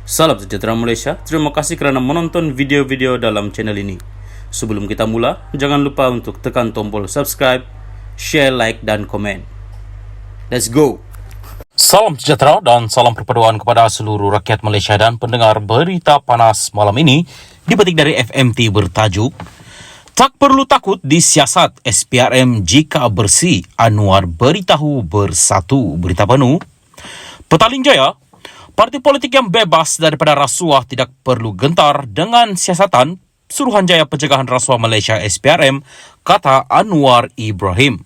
Salam sejahtera Malaysia, terima kasih kerana menonton video-video dalam channel ini. Sebelum kita mula, jangan lupa untuk tekan tombol subscribe, share, like dan komen. Let's go! Salam sejahtera dan salam perpaduan kepada seluruh rakyat Malaysia dan pendengar berita panas malam ini dipetik dari FMT bertajuk Tak perlu takut disiasat SPRM jika bersih, Anwar beritahu bersatu. Berita penuh, Petaling Jaya, parti politik yang bebas daripada rasuah tidak perlu gentar dengan siasatan Suruhanjaya Pencegahan Rasuah Malaysia SPRM, kata Anwar Ibrahim.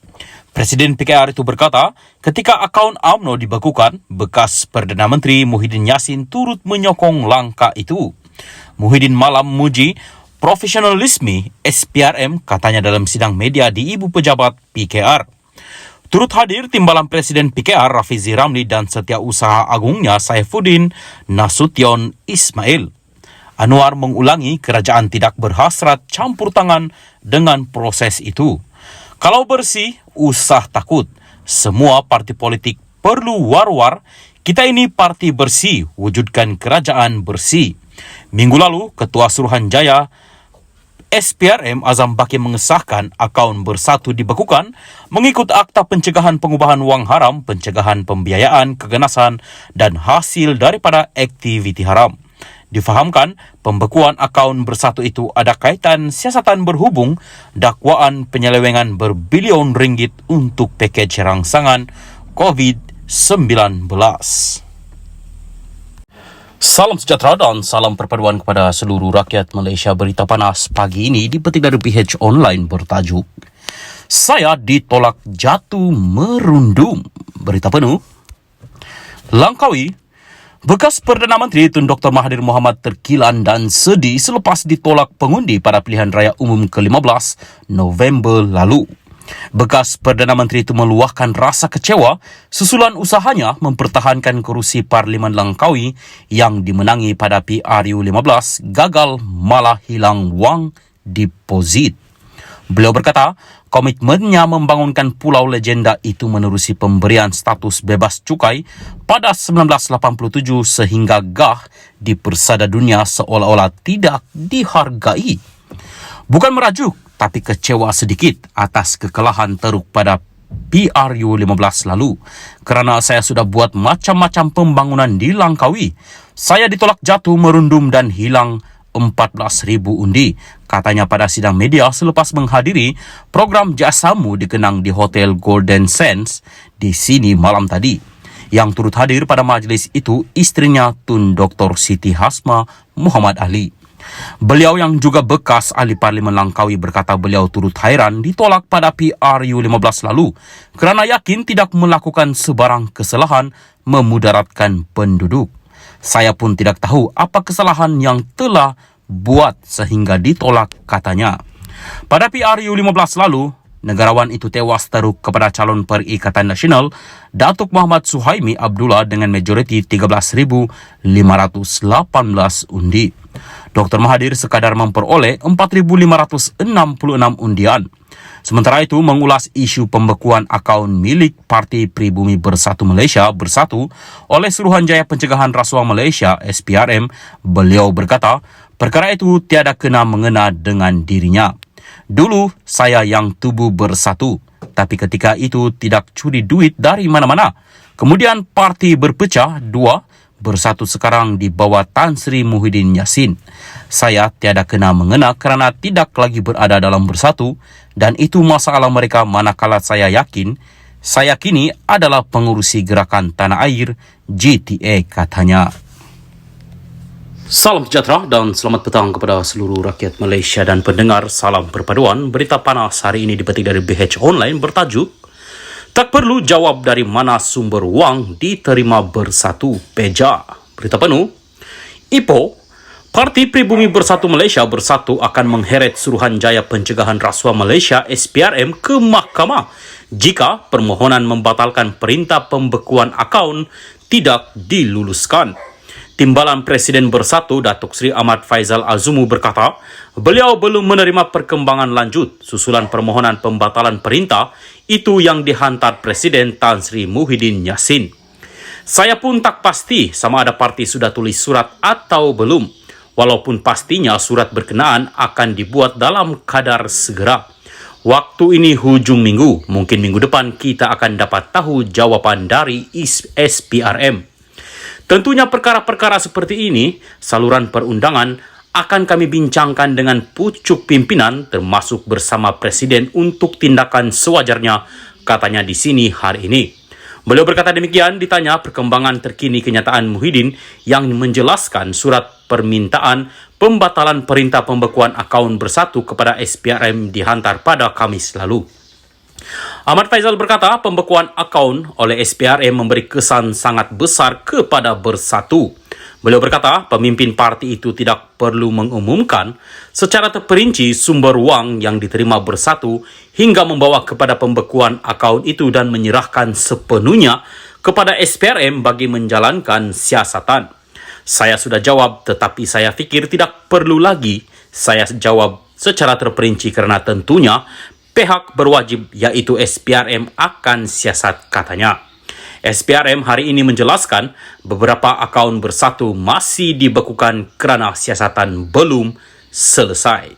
Presiden PKR itu berkata, ketika akaun UMNO dibekukan, bekas Perdana Menteri Muhyiddin Yassin turut menyokong langkah itu. Muhyiddin malam memuji profesionalisme SPRM, katanya dalam sidang media di Ibu Pejabat PKR. Turut hadir Timbalan Presiden PKR Rafizi Ramli dan Setiausaha Agungnya Saifuddin Nasution Ismail. Anwar mengulangi kerajaan tidak berhasrat campur tangan dengan proses itu. Kalau bersih, usah takut. Semua parti politik perlu war-war. Kita ini parti bersih, wujudkan kerajaan bersih. Minggu lalu, Ketua Suruhanjaya SPRM Azam Baki mengesahkan akaun bersatu dibekukan mengikut Akta Pencegahan Pengubahan Wang Haram, Pencegahan Pembiayaan Keganasan dan hasil daripada aktiviti haram. Difahamkan, pembekuan akaun bersatu itu ada kaitan siasatan berhubung dakwaan penyelewengan berbilion ringgit untuk pakej rangsangan COVID-19. Salam sejahtera dan salam perpaduan kepada seluruh rakyat Malaysia. Berita panas pagi ini dipetik dari PH Online bertajuk Saya ditolak jatuh merundum. Berita penuh, Langkawi, bekas Perdana Menteri Tun Dr. Mahathir Mohamad terkilan dan sedih selepas ditolak pengundi pada pilihan raya umum ke-15 November lalu. Bekas Perdana Menteri itu meluahkan rasa kecewa susulan usahanya mempertahankan kerusi Parlimen Langkawi yang dimenangi pada PRU 15 gagal malah hilang wang deposit. Beliau berkata, komitmennya membangunkan pulau legenda itu menerusi pemberian status bebas cukai pada 1987 sehingga gah di persada dunia seolah-olah tidak dihargai. Bukan merajuk, tapi kecewa sedikit atas kekalahan teruk pada PRU 15 lalu. Kerana saya sudah buat macam-macam pembangunan di Langkawi. Saya ditolak jatuh merundum dan hilang 14,000 undi, katanya pada sidang media selepas menghadiri program Jasamu dikenang di Hotel Golden Sands di sini malam tadi. Yang turut hadir pada majlis itu isterinya Tun Dr. Siti Hasma Muhammad Ali. Beliau yang juga bekas ahli Parlimen Langkawi berkata beliau turut hairan ditolak pada PRU 15 lalu kerana yakin tidak melakukan sebarang kesalahan memudaratkan penduduk. Saya pun tidak tahu apa kesalahan yang telah buat sehingga ditolak, katanya. Pada PRU 15 lalu, negarawan itu tewas teruk kepada calon Perikatan Nasional Datuk Muhammad Suhaimi Abdullah dengan majoriti 13,518 undi. Dr. Mahathir sekadar memperoleh 4,566 undian. Sementara itu, mengulas isu pembekuan akaun milik Parti Pribumi Bersatu Malaysia Bersatu oleh Suruhanjaya Pencegahan Rasuah Malaysia SPRM, beliau berkata, perkara itu tiada kena mengena dengan dirinya. Dulu saya yang tubuh bersatu, tapi ketika itu tidak curi duit dari mana-mana. Kemudian parti berpecah dua, bersatu sekarang di bawah Tan Sri Muhyiddin Yassin. Saya tiada kena mengena kerana tidak lagi berada dalam bersatu dan itu masalah mereka manakala saya kini adalah pengurusi gerakan tanah air GTA, katanya. Salam sejahtera dan selamat petang kepada seluruh rakyat Malaysia dan pendengar salam perpaduan. Berita panas hari ini dipetik dari BH Online bertajuk Tak perlu jawab dari mana sumber wang diterima bersatu Peja. Berita penuh, Ipoh, Parti Pribumi Bersatu Malaysia Bersatu akan mengheret Suruhanjaya Pencegahan Rasuah Malaysia SPRM ke mahkamah jika permohonan membatalkan perintah pembekuan akaun tidak diluluskan. Timbalan Presiden Bersatu Datuk Seri Ahmad Faizal Azumu berkata, beliau belum menerima perkembangan lanjut susulan permohonan pembatalan perintah itu yang dihantar Presiden Tan Sri Muhyiddin Yassin. Saya pun tak pasti sama ada parti sudah tulis surat atau belum. Walaupun pastinya surat berkenaan akan dibuat dalam kadar segera. Waktu ini hujung minggu, mungkin minggu depan kita akan dapat tahu jawaban dari SPRM. Tentunya perkara-perkara seperti ini, saluran perundangan akan kami bincangkan dengan pucuk pimpinan termasuk bersama Presiden untuk tindakan sewajarnya, katanya di sini hari ini. Beliau berkata demikian ditanya perkembangan terkini kenyataan Muhyiddin yang menjelaskan surat permintaan pembatalan perintah pembekuan akaun Bersatu kepada SPRM dihantar pada Kamis lalu. Ahmad Faisal berkata pembekuan akaun oleh SPRM memberi kesan sangat besar kepada Bersatu. Beliau berkata pemimpin parti itu tidak perlu mengumumkan secara terperinci sumber wang yang diterima Bersatu hingga membawa kepada pembekuan akaun itu dan menyerahkan sepenuhnya kepada SPRM bagi menjalankan siasatan. Saya sudah jawab, tetapi saya pikir tidak perlu lagi saya jawab secara terperinci karena tentunya pihak berwajib yaitu SPRM akan siasat, katanya. SPRM hari ini menjelaskan beberapa akaun Bersatu masih dibekukan kerana siasatan belum selesai.